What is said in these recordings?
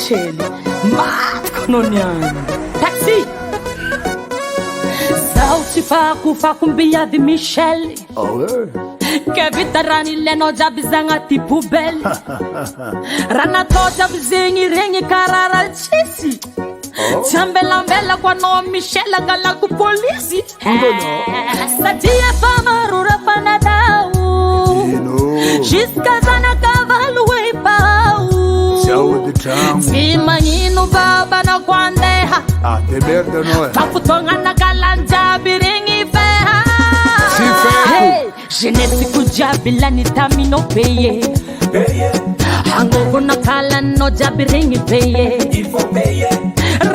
Michel Nouveauté Taxi Zao tsy fakombiady Michel Ke vita rany ilainao jiaby za agnaty poubelle Raha natao jiaby zegny regny karara tsisy Tsy ambelambelako anao Michel angalako polisy Satria efa maro rapanatao Jusqu'à zanakavalo epao Tsy magnino babanako andeha Fa fotoagna nakalan jiaby regny feha Genetico jiaby lany taminao paye Hangovo nakalanao jiaby regny paye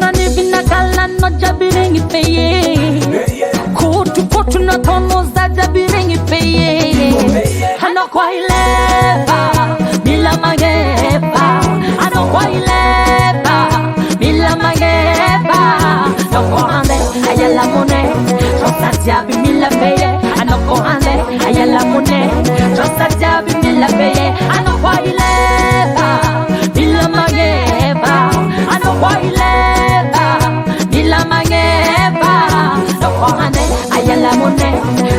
Ranivy nakalanao jiaby regny paye Kotrokotro nataonao za jiaby regny paye Hanao koa ileva Mila Magnefa Hanao koa ileva Mila Magnefa Noko ande ayala monnaie Jossa jiaby mila paye Anoko ande ayala monnaie Jossa jiaby mila paye Anoko ileva Mila Magnefa Anoko ileva Mila Magnefa Noko ande ayala monnaie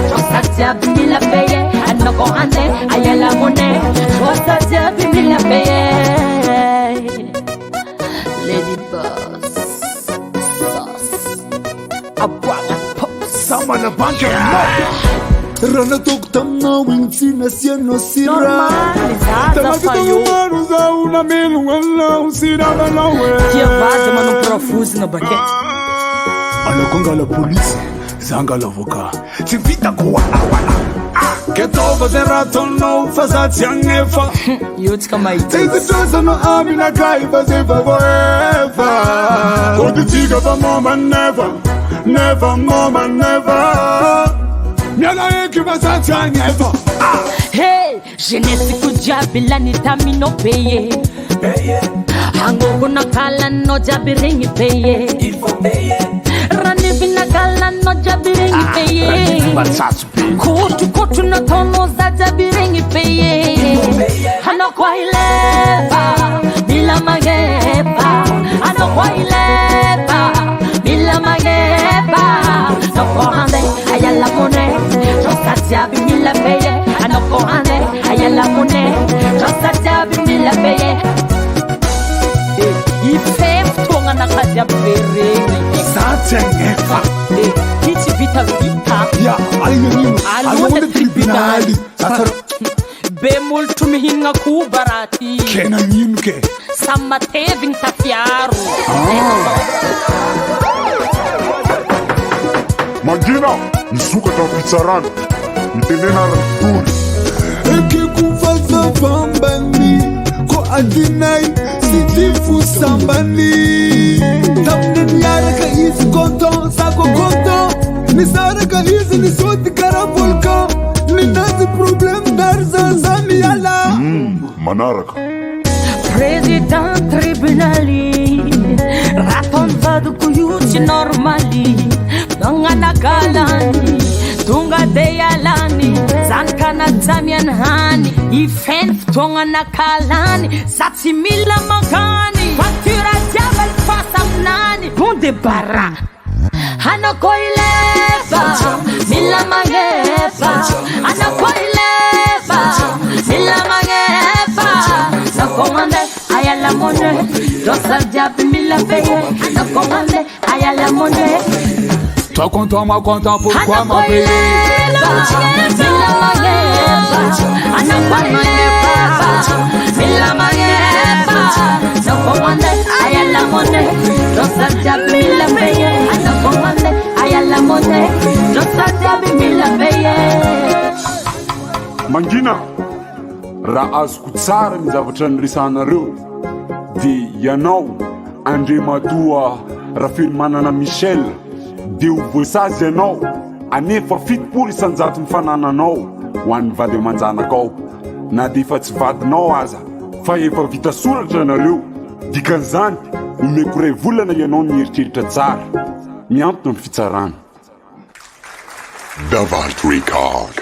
Jossa jiaby mila paye Anoko ande ayala monnaie Jossa jiaby mila paye Lady Boss Samba na banka Rana toko taminao igny tsy nasianao sira Tamakitao zao na melogna siravanao Tia vaza manao parafosina bake Anao angala polisy, za angala avocat Tsy vitako wala Ketova zay raha ataonao fa za tsy agnefa Io tsika mahita Tsy zitrozanao aminakay fa zay vavoefa Koditsika fa momba nefa Never, mama, never Miala eky fa za tsy agnefa Hey, genetico jiaby lany taminao paye Hangovo nakalanao jiaby regny paye Ranivy nakalanao jiaby regny paye Kotrokotro nataonao za jiaby regny paye Hanao koa ileva Mila Magnefa Hanao koa ileva Mila Magnefa Noko ande ayala monnaie Jossa jiaby mila paye Anoko ande ayala monnaie Jossa jiaby mila paye Ife fotoagna nakajiaby regny Za tsy agnefa Ty tsy vita Ya, alohana tribunaly Be molotro mihinagna koba raha ty Kena ino ke Samy matevigny tafiaro Mangina, misokatra fitsarana Mitenena aratory Ekeko fazavambany Ko adinay sy tifo sambany Tamine niaraka izy content Sako content Nisaraka izy nisody kara volcan Ninazy problème d'argent miala Manaraka Président tribunali Raton vadoko io tsy normali Nagnanakalany Tonga deyalany Zanakana jamiany hany Ifeny fotoagna nakalany Za tsy mila magany Factura diable fasa aminany Bon de bara Hanako ileva Mila Magnefa Hanako ileva Mila Magnefa Nakomande ayala monnaie Jossa jiaby mila paye Nakomande ayala monnaie Toi content, moi content, pourquoi m'a payé Mila Magnefa Anako ileva Mila Magnefa Nakomande ayala monnaie Jossa jiaby mila paye Nakomande ayala monnaie Jossa jiaby mila paye Mangina Raha azoko tsara ny zavatra nyresanareo Dia ianao Andriamatoa Rahafilomanana Michel Dia ho voasazy ianao Anefa fitopolo isanjato mifanananao Ho an'ny vady aman-janakao Na dia efa tsy vadinao aza Fa efa vita soratra nareo Dikan'izany Omeko ray volana ianao ny eritreritra tsara Miantona ny fitsarana Davart Record.